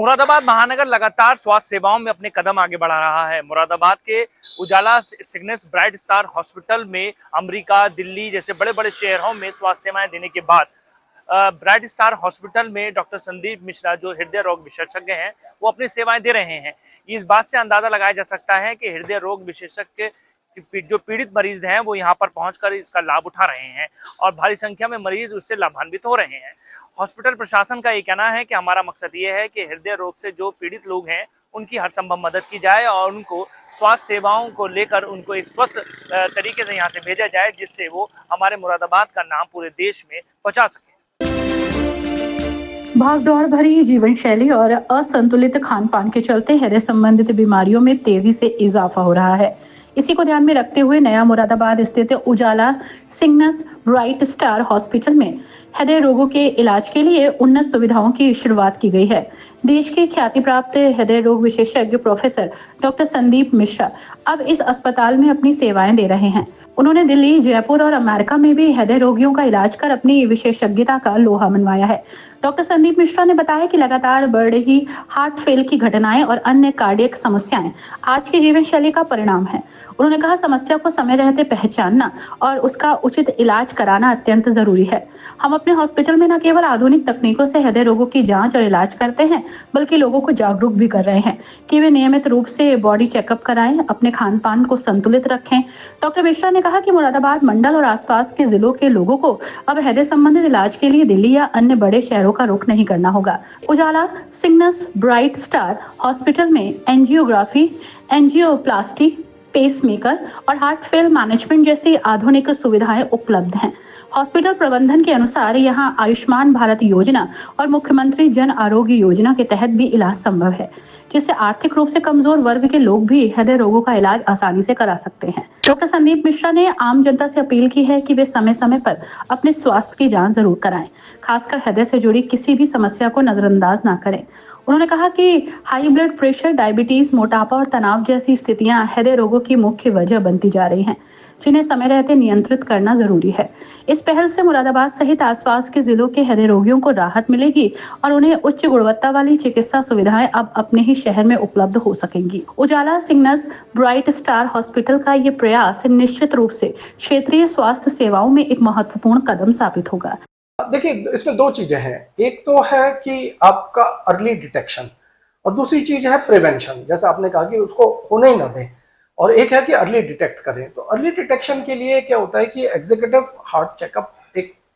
मुरादाबाद महानगर लगातार स्वास्थ्य सेवाओं में अपने कदम आगे बढ़ा रहा है। मुरादाबाद के उजाला सिग्नेस ब्राइट स्टार हॉस्पिटल में अमेरिका, दिल्ली जैसे बड़े बड़े शहरों में स्वास्थ्य सेवाएं देने के बाद ब्राइट स्टार हॉस्पिटल में डॉक्टर संदीप मिश्रा जो हृदय रोग विशेषज्ञ हैं वो अपनी सेवाएं दे रहे हैं। इस बात से अंदाजा लगाया जा सकता है कि हृदय रोग विशेषज्ञ जो पीड़ित मरीज हैं वो यहाँ पर पहुंचकर इसका लाभ उठा रहे हैं और भारी संख्या में मरीज उससे लाभान्वित हो रहे हैं। हॉस्पिटल प्रशासन का ये कहना है कि हमारा मकसद ये है कि हृदय रोग से जो पीड़ित लोग हैं उनकी हर संभव मदद की जाए और उनको स्वास्थ्य सेवाओं को लेकर उनको एक स्वस्थ तरीके से यहाँ से भेजा जाए जिससे वो हमारे मुरादाबाद का नाम पूरे देश में पहुंचा सके। भागदौड़ भरी जीवन शैली और असंतुलित खान पान के चलते हृदय संबंधित बीमारियों में तेजी से इजाफा हो रहा है। इसी को ध्यान में रखते हुए नया मुरादाबाद स्थित उजाला सिग्नस ब्राइट स्टार हॉस्पिटल में हृदय रोगों के इलाज के लिए उन्नत सुविधाओं की शुरुआत की गई है। देश के ख्याति प्राप्त हृदय रोग विशेषज्ञ प्रोफेसर डॉक्टर संदीप मिश्रा अब इस अस्पताल में अपनी सेवाएं दे रहे हैं। उन्होंने दिल्ली, जयपुर और अमेरिका में भी हृदय रोगियों का इलाज कर अपनी विशेषज्ञता का लोहा मनवाया है। डॉक्टर संदीप मिश्रा ने बताया कि लगातार बढ़ रही हार्ट फेल की घटनाएं और अन्य कार्डियक समस्याएं आज की जीवन शैली का परिणाम है। उन्होंने कहा, समस्या को समय रहते पहचानना और उसका उचित इलाज कराना अत्यंत जरूरी है। हम अपने हॉस्पिटल में न केवल आधुनिक तकनीकों से हृदय रोगों की जांच और इलाज करते हैं, बल्कि लोगों को जागरूक भी कर रहे हैं कि वे नियमित रूप से बॉडी चेकअप कराएं, अपने खान पान को संतुलित रखें। डॉक्टर मिश्रा ने कहा कि मुरादाबाद मंडल और आसपास के जिलों के लोगों को अब हृदय संबंधित इलाज के लिए दिल्ली या अन्य बड़े शहरों का रुख नहीं करना होगा। उजाला सिग्नस ब्राइट स्टार हॉस्पिटल में एंजियोग्राफी, एंजियोप्लास्टी, पेसमेकर और हार्ट फेल मैनेजमेंट जैसी आधुनिक सुविधाएं उपलब्ध हैं। हॉस्पिटल प्रबंधन के अनुसार यहां आयुष्मान भारत योजना और मुख्यमंत्री जन आरोग्य योजना के तहत भी इलाज संभव है, जिससे आर्थिक रूप से कमजोर वर्ग के लोग भी हृदय रोगों का इलाज आसानी से करा सकते हैं। डॉक्टर संदीप मिश्रा ने आम जनता से अपील की है कि वे समय समय पर अपने स्वास्थ्य की जांच जरूर कराएं, खासकर हृदय से जुड़ी किसी भी समस्या को नजरअंदाज ना करें। उन्होंने कहा कि हाई ब्लड प्रेशर, डायबिटीज, मोटापा और तनाव जैसी स्थितियां हृदय रोगों की मुख्य वजह बनती जा रही हैं, जिन्हें समय रहते नियंत्रित करना जरूरी है। इस पहल से मुरादाबाद सहित आसपास के जिलों के हृदय रोगियों को राहत मिलेगी और उन्हें उच्च गुणवत्ता वाली चिकित्सा सुविधाएं अब अपने ही शहर में उपलब्ध हो सकेंगी। उजाला सिग्नस ब्राइट स्टार हॉस्पिटल का ये प्रयास निश्चित रूप से क्षेत्रीय स्वास्थ्य सेवाओं में एक महत्वपूर्ण कदम साबित होगा। देखिए, इसमें दो चीजें हैं। एक तो है कि आपका अर्ली डिटेक्शन और दूसरी चीज है प्रिवेंशन, जैसा आपने कहा कि उसको होने ही ना दें, और एक है कि अर्ली डिटेक्ट करें। तो अर्ली डिटेक्शन के लिए क्या होता है कि एग्जीक्यूटिव हार्ट चेकअप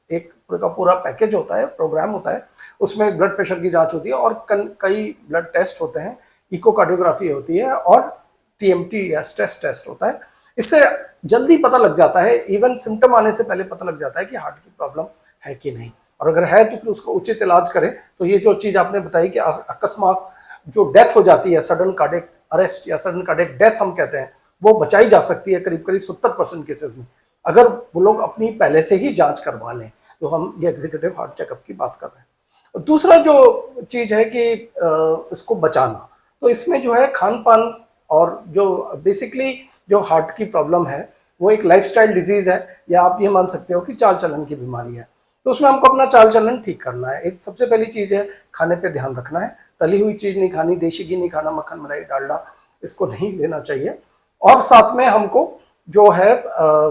एक पूरा पैकेज होता है, प्रोग्राम होता है। उसमें ब्लड प्रेशर की जांच होती है और कई ब्लड टेस्ट होते हैं, इकोकार्डियोग्राफी होती है और टीएमटी या स्ट्रेस टेस्ट होता है। इससे जल्दी पता लग जाता है, इवन सिम्टम आने से पहले पता लग जाता है कि हार्ट की प्रॉब्लम है कि नहीं, और अगर है तो फिर उसका उचित इलाज करें। तो ये जो चीज़ आपने बताई कि अकस्मात जो डेथ हो जाती है, सडन कार्डियक अरेस्ट या सडन कार्डियक डेथ हम कहते हैं, वो बचाई जा सकती है करीब 70% केसेस में, अगर वो लोग अपनी पहले से ही जांच करवा लें। तो हम ये एग्जीक्यूटिव हार्ट चेकअप की बात कर रहे हैं। और दूसरा जो चीज़ है कि इसको बचाना, तो इसमें जो है खान पान और जो बेसिकली जो हार्ट की प्रॉब्लम है वो एक लाइफस्टाइल डिजीज़ है, या आप ये मान सकते हो कि चाल चलन की बीमारी है। तो उसमें हमको अपना चाल चलन ठीक करना है। एक सबसे पहली चीज़ है खाने पे ध्यान रखना है। तली हुई चीज़ नहीं खानी, देशी घी नहीं खाना, मक्खन, मलाई, डालडा इसको नहीं लेना चाहिए। और साथ में हमको जो है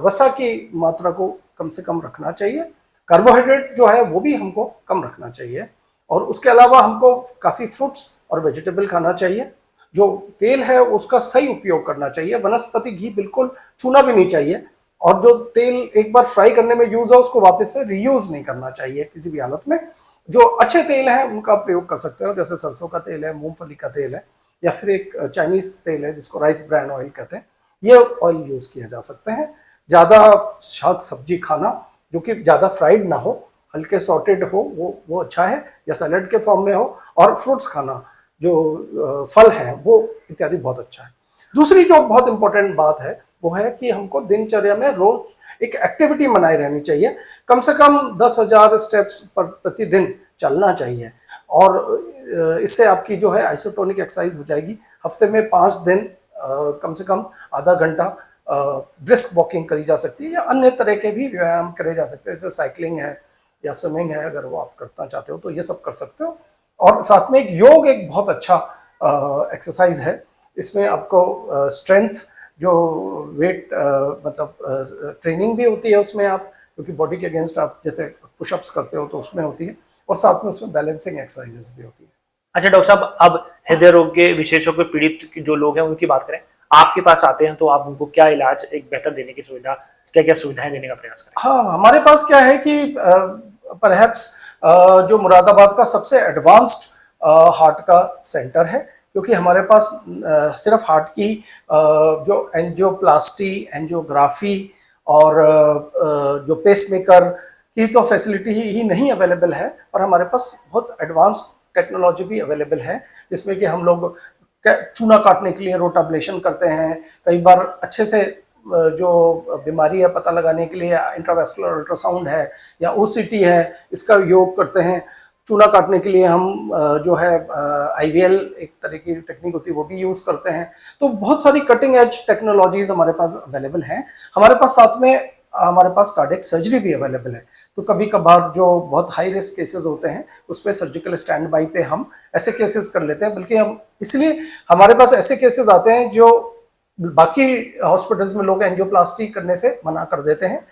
वसा की मात्रा को कम से कम रखना चाहिए। कार्बोहाइड्रेट जो है वो भी हमको कम रखना चाहिए। और उसके अलावा हमको काफ़ी फ्रूट्स और वेजिटेबल खाना चाहिए। जो तेल है उसका सही उपयोग करना चाहिए। वनस्पति घी बिल्कुल छूना भी नहीं चाहिए। और जो तेल एक बार फ्राई करने में यूज है उसको वापस से रीयूज नहीं करना चाहिए किसी भी हालत में। जो अच्छे तेल हैं उनका प्रयोग कर सकते हो, जैसे सरसों का तेल है, मूंगफली का तेल है, या फिर एक चाइनीज तेल है जिसको राइस ब्रान ऑयल कहते हैं। ये ऑयल यूज किया जा सकते हैं। ज़्यादा शाक सब्जी खाना जो कि ज़्यादा फ्राइड ना हो, हल्के सॉटेड हो, वो अच्छा है, या सैलड के फॉर्म में हो। और फ्रूट्स खाना, जो फल हैं वो इत्यादि बहुत अच्छा है। दूसरी जो बहुत इंपॉर्टेंट बात है वो है कि हमको दिनचर्या में रोज एक एक्टिविटी बनाए रहनी चाहिए। कम से कम 10,000 स्टेप्स पर प्रतिदिन चलना चाहिए। और इससे आपकी जो है आइसोटोनिक एक्सरसाइज हो जाएगी। हफ्ते में 5 दिन कम से कम आधा घंटा ब्रिस्क वॉकिंग करी जा सकती है, या अन्य तरह के भी व्यायाम करे जा सकते हैं, जैसे साइकिलिंग है या स्विमिंग है। अगर वो आप करना चाहते हो तो ये सब कर सकते हो। और साथ में एक योग एक बहुत अच्छा एक्सरसाइज है। इसमें आपको स्ट्रेंथ जो वेट मतलब ट्रेनिंग भी होती है उसमें, आप क्योंकि बॉडी के अगेंस्ट आप जैसे पुशअप्स करते हो तो उसमें होती है, और साथ में उसमें बैलेंसिंग एक्सरसाइजेस भी होती है। अच्छा डॉक्टर साहब, अब हृदय रोग के विशेषज्ञ पे पीड़ित जो लोग हैं उनकी बात करें, आपके पास आते हैं तो आप उनको क्या इलाज एक बेहतर देने की सुविधा, क्या क्या सुविधाएं देने का प्रयास करें? हाँ, हमारे पास क्या है कि परहैप्स जो मुरादाबाद का सबसे एडवांस्ड हार्ट का सेंटर है, क्योंकि हमारे पास सिर्फ हार्ट की जो एंजियोप्लास्टी, एंजियोग्राफी और जो पेसमेकर की तो फैसिलिटी ही नहीं अवेलेबल है, और हमारे पास बहुत एडवांस्ड टेक्नोलॉजी भी अवेलेबल है, जिसमें कि हम लोग चूना काटने के लिए रोटाब्लेशन करते हैं, कई बार अच्छे से जो बीमारी है पता लगाने के लिए इंट्रावेस्कुलर अल्ट्रासाउंड है या ओसीटी है, इसका योग करते हैं। चूना काटने के लिए हम जो है आईवीएल एक तरह की टेक्निक होती है वो भी यूज़ करते हैं। तो बहुत सारी कटिंग एज टेक्नोलॉजीज हमारे पास अवेलेबल हैं। हमारे पास साथ में हमारे पास कार्डियक सर्जरी भी अवेलेबल है। तो कभी कभार जो बहुत हाई रिस्क केसेस होते हैं उस पर सर्जिकल स्टैंड बाई पे हम ऐसे केसेस कर लेते हैं, बल्कि हम इसलिए हमारे पास ऐसे केसेस आते हैं जो बाकी हॉस्पिटल्स में लोग एंजियोप्लास्टी करने से मना कर देते हैं,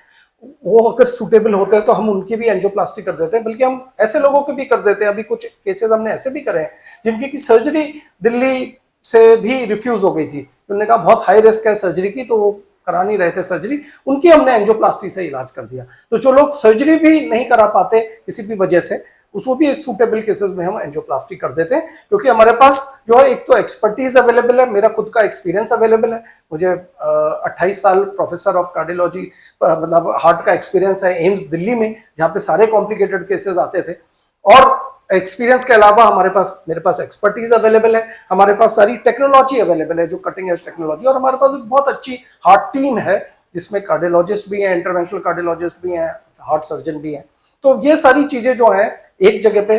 वो अगर सूटेबल होते हैं तो हम उनकी भी एंजियोप्लास्टी कर देते हैं, बल्कि हम ऐसे लोगों के भी कर देते हैं। अभी कुछ केसेस हमने ऐसे भी करे हैं जिनकी की सर्जरी दिल्ली से भी रिफ्यूज हो गई थी, उन्होंने कहा बहुत हाई रिस्क है सर्जरी की, तो वो करा नहीं रहे थे सर्जरी, उनकी हमने एंजियोप्लास्टी से इलाज कर दिया। तो जो लोग सर्जरी भी नहीं करा पाते किसी भी वजह से, उसको भी सूटेबल केसेस में हम एंजियोप्लास्टी कर देते हैं, क्योंकि हमारे पास जो है एक तो एक्सपर्टीज अवेलेबल है, मेरा खुद का एक्सपीरियंस अवेलेबल है। मुझे 28 साल प्रोफेसर ऑफ कार्डियोलॉजी मतलब हार्ट का एक्सपीरियंस है एम्स दिल्ली में, जहाँ पे सारे कॉम्प्लिकेटेड केसेस आते थे। और एक्सपीरियंस के अलावा हमारे पास मेरे पास एक्सपर्टीज अवेलेबल है, हमारे पास सारी टेक्नोलॉजी अवेलेबल है जो कटिंग एज टेक्नोलॉजी, और हमारे पास बहुत अच्छी हार्ट टीम है जिसमें कार्डियोलॉजिस्ट भी हैं, इंटरवेंशनल कार्डियोलॉजिस्ट भी हैं, हार्ट सर्जन भी हैं। तो ये सारी चीजें जो हैं एक जगह पे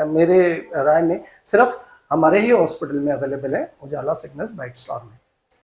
मेरे राय में सिर्फ हमारे ही हॉस्पिटल में अवेलेबल है, उजाला सिग्नेस ब्राइट स्टार में।